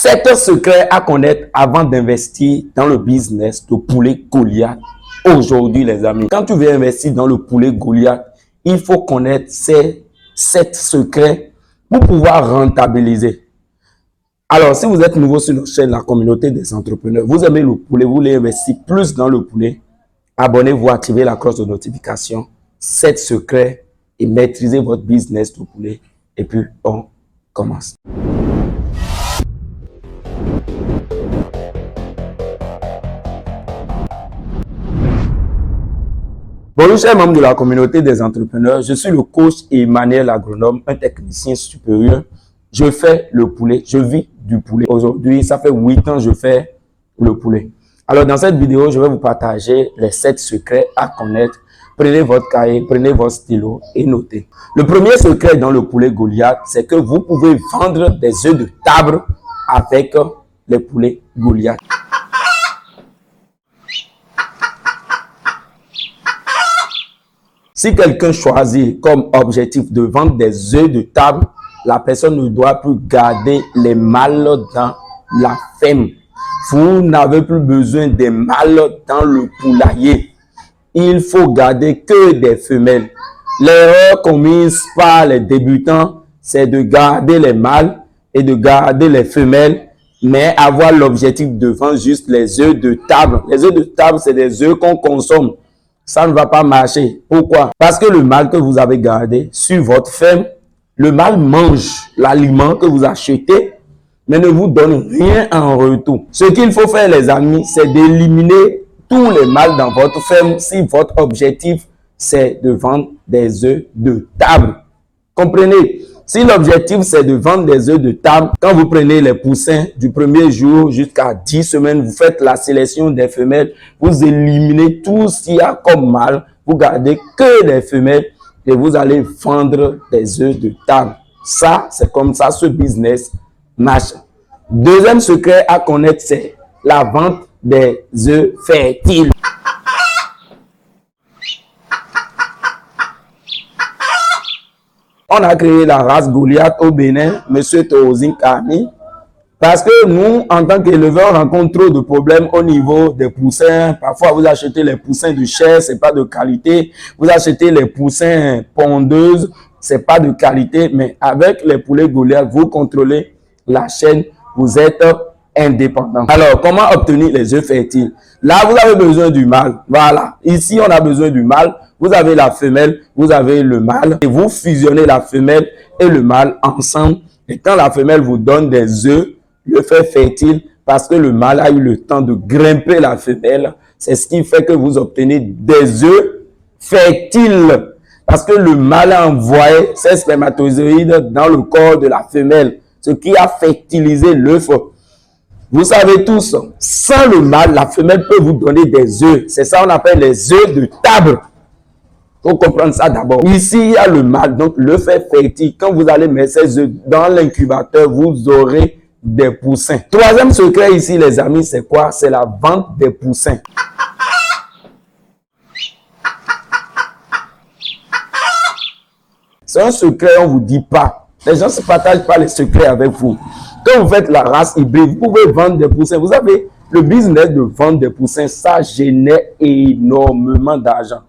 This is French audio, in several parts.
7 secrets à connaître avant d'investir dans le business de poulet Goliath. Aujourd'hui, les amis, quand tu veux investir dans le poulet Goliath, il faut connaître ces 7 secrets pour pouvoir rentabiliser. Alors, si vous êtes nouveau sur notre chaîne, la communauté des entrepreneurs, vous aimez le poulet, vous voulez investir plus dans le poulet, abonnez-vous, activez la cloche de notification, 7 secrets et maîtrisez votre business de poulet. Et puis, on commence. Bonjour chers membres de la communauté des entrepreneurs, je suis le coach Emmanuel Agronome, un technicien supérieur. Je fais le poulet, je vis du poulet. Aujourd'hui, ça fait 8 ans que je fais le poulet. Alors dans cette vidéo, je vais vous partager les 7 secrets à connaître. Prenez votre cahier, prenez votre stylo et notez. Le premier secret dans le poulet Goliath, c'est que vous pouvez vendre des œufs de table avec les poulets Goliath. Si quelqu'un choisit comme objectif de vendre des œufs de table, la personne ne doit plus garder les mâles dans la ferme. Vous n'avez plus besoin des mâles dans le poulailler. Il faut garder que des femelles. L'erreur commise par les débutants, c'est de garder les mâles et de garder les femelles, mais avoir l'objectif de vendre juste les œufs de table. Les œufs de table, c'est des œufs qu'on consomme. Ça ne va pas marcher. Pourquoi? Parce que le mâle que vous avez gardé sur votre ferme, le mâle mange l'aliment que vous achetez, mais ne vous donne rien en retour. Ce qu'il faut faire, les amis, c'est d'éliminer tous les mâles dans votre ferme si votre objectif, c'est de vendre des œufs de table. Comprenez? Si l'objectif, c'est de vendre des œufs de table, quand vous prenez les poussins du premier jour jusqu'à 10 semaines, vous faites la sélection des femelles, vous éliminez tout ce qu'il y a comme mâle, vous gardez que des femelles et vous allez vendre des œufs de table. Ça, c'est comme ça, ce business marche. Deuxième secret à connaître, c'est la vente des œufs fertiles. On a créé la race Goliath au Bénin, M. Tozin Kami, parce que nous, en tant qu'éleveurs, on rencontre trop de problèmes au niveau des poussins. Parfois, vous achetez les poussins de chair, c'est pas de qualité. Vous achetez les poussins pondeuses, c'est pas de qualité. Mais avec les poulets Goliath, vous contrôlez la chaîne, vous êtes indépendant. Alors, comment obtenir les œufs fertiles? Là, vous avez besoin du mâle. Voilà. Ici, on a besoin du mâle. Vous avez la femelle, vous avez le mâle. Et vous fusionnez la femelle et le mâle ensemble. Et quand la femelle vous donne des œufs, le fait fertile, parce que le mâle a eu le temps de grimper la femelle, c'est ce qui fait que vous obtenez des œufs fertiles. Parce que le mâle a envoyé ses spermatozoïdes dans le corps de la femelle, ce qui a fertilisé l'œuf. Vous savez tous, sans le mâle, la femelle peut vous donner des œufs. C'est ça qu'on appelle les œufs de table. Il faut comprendre ça d'abord. Ici, il y a le mâle, donc l'œuf est fertile. Quand vous allez mettre ces œufs dans l'incubateur, vous aurez des poussins. Troisième secret ici, les amis, c'est quoi? C'est la vente des poussins. C'est un secret, on ne vous dit pas. Les gens ne se partagent pas les secrets avec vous. Quand vous faites la race hybride, vous pouvez vendre des poussins. Vous savez, le business de vendre des poussins, ça génère énormément d'argent.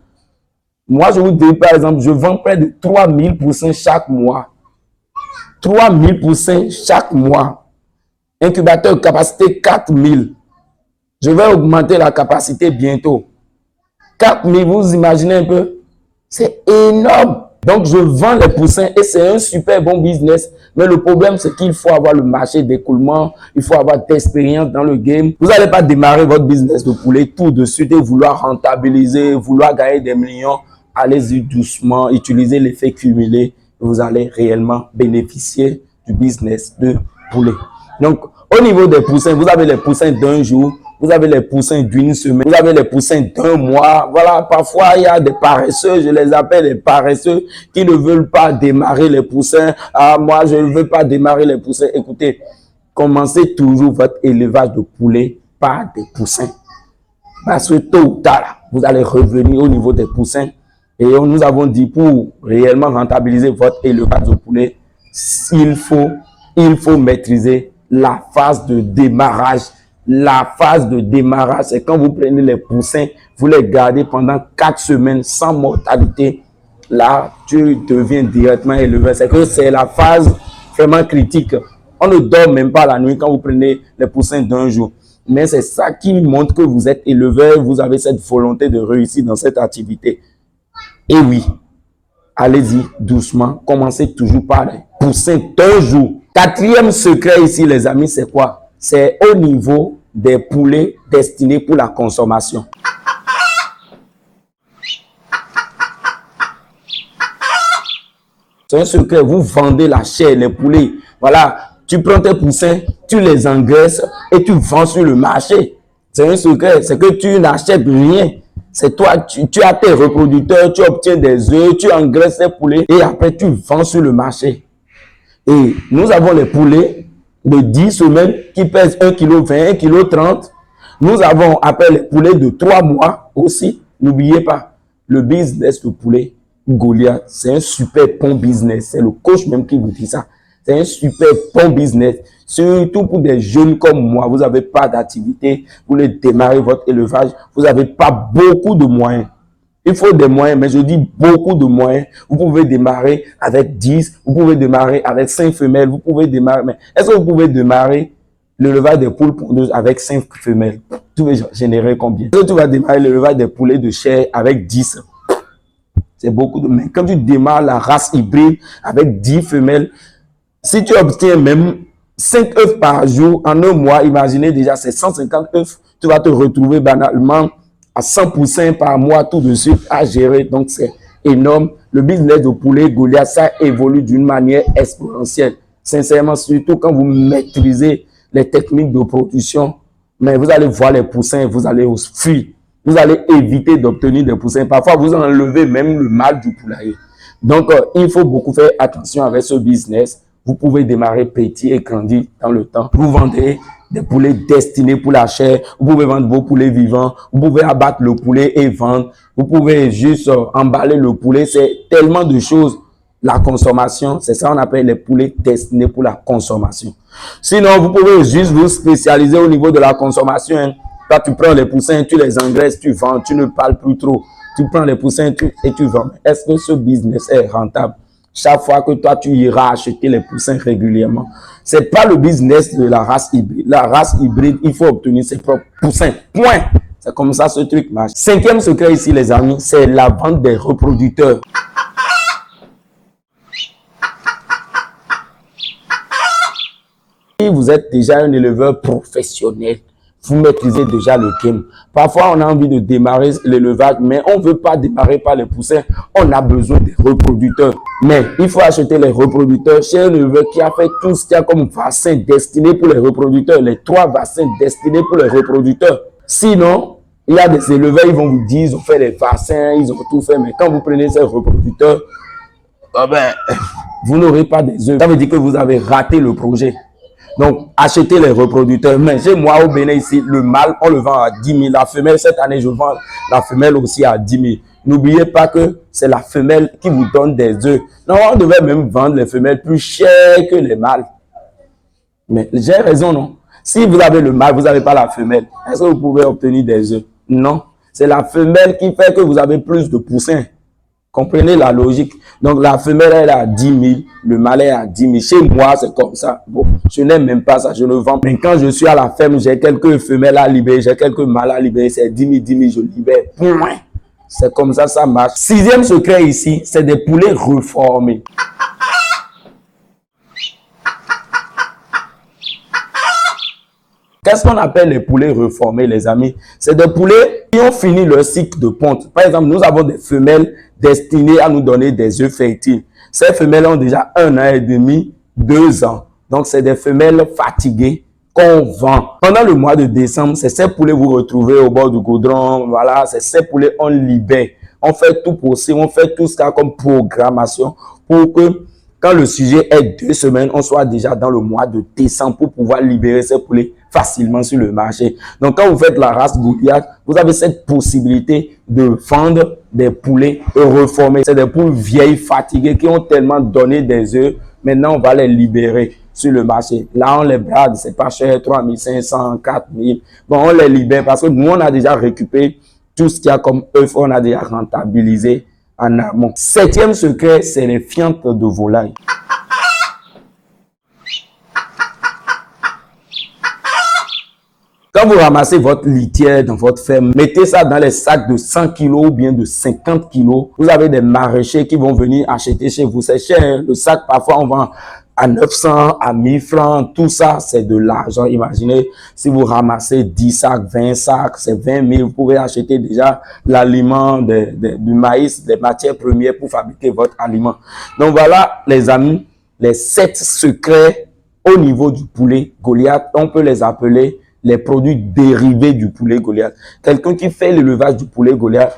Moi, je vous dis, par exemple, je vends près de 3000 poussins chaque mois. 3000 poussins chaque mois. Incubateur capacité 4000. Je vais augmenter la capacité bientôt. 4000, vous imaginez un peu? C'est énorme. Donc, je vends les poussins et c'est un super bon business. Mais le problème, c'est qu'il faut avoir le marché d'écoulement. Il faut avoir d'expérience dans le game. Vous n'allez pas démarrer votre business de poulet tout de suite et vouloir rentabiliser, vouloir gagner des millions. Allez-y doucement, utilisez l'effet cumulé. Vous allez réellement bénéficier du business de poulet. Donc, au niveau des poussins, vous avez les poussins d'un jour. Vous avez les poussins d'une semaine, vous avez les poussins d'un mois. Voilà, parfois, il y a des paresseux, je les appelle les paresseux, qui ne veulent pas démarrer les poussins. Ah, moi, je ne veux pas démarrer les poussins. Écoutez, commencez toujours votre élevage de poulet par des poussins. Parce que tôt ou tard, vous allez revenir au niveau des poussins. Et nous avons dit, pour réellement rentabiliser votre élevage de poulet, il faut maîtriser la phase de démarrage. La phase de démarrage, c'est quand vous prenez les poussins, vous les gardez pendant 4 semaines sans mortalité. Là, tu deviens directement éleveur. C'est que c'est la phase vraiment critique. On ne dort même pas la nuit quand vous prenez les poussins d'un jour. Mais c'est ça qui montre que vous êtes éleveur, vous avez cette volonté de réussir dans cette activité. Et oui, allez-y doucement, commencez toujours par les poussins d'un jour. Quatrième secret ici, les amis, c'est quoi? C'est au niveau des poulets destinés pour la consommation. C'est un secret, vous vendez la chair, les poulets. Voilà, tu prends tes poussins, tu les engraisses et tu vends sur le marché. C'est un secret, c'est que tu n'achètes rien. C'est toi, tu as tes reproducteurs, tu obtiens des œufs, tu engraisses tes poulets et après tu vends sur le marché. Et nous avons les poulets de 10 semaines qui pèsent 1,20 kg, 1,30 kg. Nous avons après les poulets de 3 mois aussi. N'oubliez pas, le business de poulet Goliath, c'est un super bon business. C'est le coach même qui vous dit ça. C'est un super bon business. Surtout pour des jeunes comme moi, vous n'avez pas d'activité, vous voulez démarrer votre élevage, vous n'avez pas beaucoup de moyens. Il faut des moyens, mais je dis beaucoup de moyens. Vous pouvez démarrer avec 10, vous pouvez démarrer avec 5 femelles, vous pouvez démarrer. Mais est-ce que vous pouvez démarrer l'élevage des poules pondeuses avec 5 femelles? Tu veux générer combien? Est-ce que tu vas démarrer l'élevage des poulets de chair avec 10? C'est beaucoup de... Mais quand tu démarres la race hybride avec 10 femelles, si tu obtiens même 5 œufs par jour en un mois, imaginez déjà, c'est 150 œufs. Tu vas te retrouver banalement à 100% par mois tout de suite à gérer. Donc, c'est énorme. Le business de poulet Goliath, ça évolue d'une manière exponentielle. Sincèrement, surtout quand vous maîtrisez les techniques de production, mais vous allez voir les poussins, vous allez fuir. Vous allez éviter d'obtenir des poussins. Parfois, vous enlevez même le mâle du poulailler. Donc, il faut beaucoup faire attention avec ce business. Vous pouvez démarrer petit et grandir dans le temps. Vous vendez des poulets destinés pour la chair. Vous pouvez vendre vos poulets vivants. Vous pouvez abattre le poulet et vendre. Vous pouvez juste emballer le poulet. C'est tellement de choses. La consommation, c'est ça qu'on appelle les poulets destinés pour la consommation. Sinon, vous pouvez juste vous spécialiser au niveau de la consommation. Toi, tu prends les poussins, tu les engraisses, tu vends, tu ne parles plus trop. Tu prends les poussins et tu vends. Est-ce que ce business est rentable? Chaque fois que toi, tu iras acheter les poussins régulièrement. C'est pas le business de la race hybride. La race hybride, il faut obtenir ses propres poussins. Point. C'est comme ça ce truc marche. Cinquième secret ici, les amis, c'est la vente des reproducteurs. Si vous êtes déjà un éleveur professionnel, vous maîtrisez déjà le game. Parfois, on a envie de démarrer l'élevage, mais on ne veut pas démarrer par les poussins. On a besoin des reproducteurs. Mais il faut acheter les reproducteurs chez un éleveur qui a fait tout ce qu'il y a comme vaccin destiné pour les reproducteurs. Les 3 vaccins destinés pour les reproducteurs. Sinon, il y a des éleveurs, ils vont vous dire, ils ont fait les vaccins, ils ont tout fait. Mais quand vous prenez ces reproducteurs, vous n'aurez pas des œufs. Ça veut dire que vous avez raté le projet. Donc, achetez les reproducteurs. Mais chez moi, au Bénin, ici, le mâle, on le vend à 10 000. La femelle, cette année, je vends la femelle aussi à 10 000. N'oubliez pas que c'est la femelle qui vous donne des œufs. Non, on devait même vendre les femelles plus chères que les mâles. Mais j'ai raison, non? Si vous avez le mâle, vous n'avez pas la femelle. Est-ce que vous pouvez obtenir des œufs? Non. C'est la femelle qui fait que vous avez plus de poussins. Comprenez la logique. Donc, la femelle, elle est à 10 000, le mâle est à 10 000. Chez moi, c'est comme ça. Bon, je n'aime même pas ça, je le vends. Mais quand je suis à la ferme, j'ai quelques femelles à libérer, j'ai quelques mâles à libérer. C'est 10 000, je libère. Point. C'est comme ça, ça marche. 6e secret ici, c'est des poulets reformés. Qu'est-ce qu'on appelle les poulets reformés, les amis? C'est des poulets qui ont fini leur cycle de ponte. Par exemple, nous avons des femelles destinées à nous donner des œufs fertiles. Ces femelles ont déjà 1 an et demi, 2 ans. Donc, c'est des femelles fatiguées qu'on vend. Pendant le mois de décembre, c'est ces poulets que vous retrouvez au bord du goudron. Voilà, c'est ces poulets on libère. On fait tout possible, on fait tout ce qu'il y a comme programmation pour que quand le sujet est 2 semaines, on soit déjà dans le mois de décembre pour pouvoir libérer ces poulets facilement sur le marché. Donc, quand vous faites la race Goliath, vous avez cette possibilité de vendre des poulets reformés. C'est des poules vieilles, fatiguées, qui ont tellement donné des œufs Maintenant, on va les libérer sur le marché. Là, on les braque, c'est pas cher, 3500, 4000. Bon, on les libère parce que nous, on a déjà récupéré tout ce qu'il y a comme œuf, on a déjà rentabilisé en amont. Septième secret, c'est les fientes de volaille. Quand vous ramassez votre litière dans votre ferme, mettez ça dans les sacs de 100 kilos ou bien de 50 kilos. Vous avez des maraîchers qui vont venir acheter chez vous. C'est cher. Le sac, parfois, on vend à 900, à 1000 francs. Tout ça, c'est de l'argent. Imaginez, si vous ramassez 10 sacs, 20 sacs, c'est 20 000. Vous pouvez acheter déjà l'aliment du maïs, des matières premières pour fabriquer votre aliment. Donc voilà, les amis, les 7 secrets au niveau du poulet Goliath. On peut les appeler les produits dérivés du poulet Goliath. Quelqu'un qui fait l'élevage du poulet Goliath,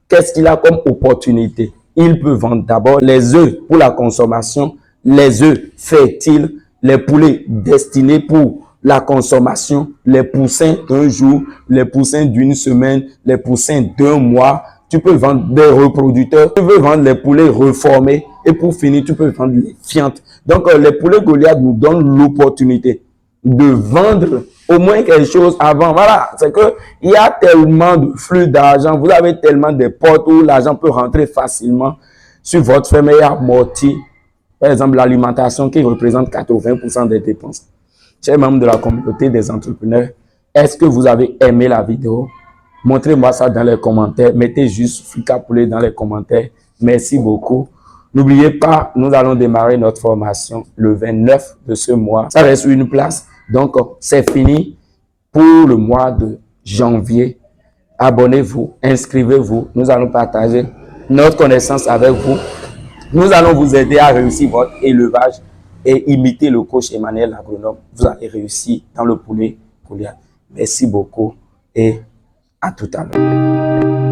qu'est-ce qu'il a comme opportunité? Il peut vendre d'abord les œufs pour la consommation, les œufs fertiles, les poulets destinés pour la consommation, les poussins d'un jour, les poussins d'une semaine, les poussins d'un mois. Tu peux vendre des reproducteurs, tu peux vendre les poulets reformés et pour finir, tu peux vendre les fientes. Donc, les poulets Goliath nous donnent l'opportunité de vendre au moins quelque chose avant. Voilà, c'est que il y a tellement de flux d'argent, vous avez tellement de portes où l'argent peut rentrer facilement sur votre ferme et amortir, par exemple, l'alimentation qui représente 80% des dépenses. Chers membres de la communauté des entrepreneurs, est-ce que vous avez aimé la vidéo? Montrez-moi ça dans les commentaires. Mettez juste Frika Poulet dans les commentaires. Merci beaucoup. N'oubliez pas, nous allons démarrer notre formation le 29 de ce mois. Ça reste une place. Donc, c'est fini pour le mois de janvier. Abonnez-vous, inscrivez-vous. Nous allons partager notre connaissance avec vous. Nous allons vous aider à réussir votre élevage et imiter le coach Emmanuel l'agronome. Vous allez réussir dans le poulet Goliath. Merci beaucoup et à tout à l'heure.